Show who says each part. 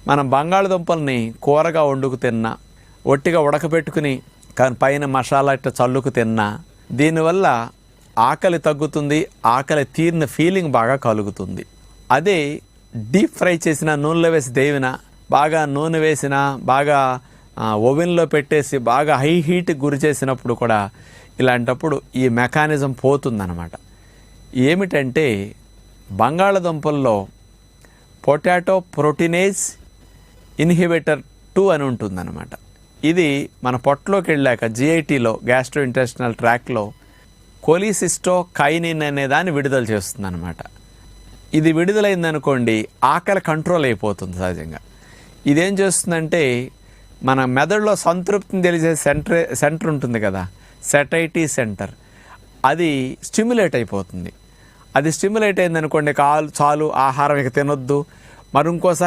Speaker 1: మనం బంగాళదుంపల్ని కూరగా వండుకు తిన్నా, ఒట్టిగా ఉడకబెట్టుకుని కానీ పైన మసాలా ఇట్లా చల్లుకు తిన్నా దీనివల్ల ఆకలి తగ్గుతుంది, ఆకలి తీరిన ఫీలింగ్ బాగా కలుగుతుంది. అదే డీప్ ఫ్రై చేసిన నూనెలో వేసి దేవిన, బాగా నూనె వేసిన, బాగా ఓవెన్లో పెట్టేసి బాగా హై హీట్కి గురి చేసినప్పుడు కూడా ఇలాంటప్పుడు ఈ మెకానిజం పోతుందన్నమాట. ఏమిటంటే బంగాళదుంపల్లో పొటాటో ప్రోటీనేజ్ ఇన్హిబిటర్ 2 అని ఉంటుందన్నమాట. ఇది మన పొట్టలోకి వెళ్ళాక GITలో గ్యాస్ట్రో ఇంటెస్టినల్ ట్రాక్లో కోలిసిస్టోకైనిన్ అనే దాన్ని విడుదల చేస్తుందన్నమాట. ఇది విడుదలైందనుకోండి ఆకలి కంట్రోల్ అయిపోతుంది సహజంగా. ఇదేం చేస్తుందంటే మన మెదడులో సంతృప్తిని తెలిసే సెంటర్ ఉంటుంది కదా, సెటైటీ సెంటర్, అది స్టిమ్యులేట్ అయిపోతుంది. అది స్టిమ్యులేట్ అయిందనుకోండి చాలు ఆహారం ఇక తినొద్దు, మరి ఇంకోసారి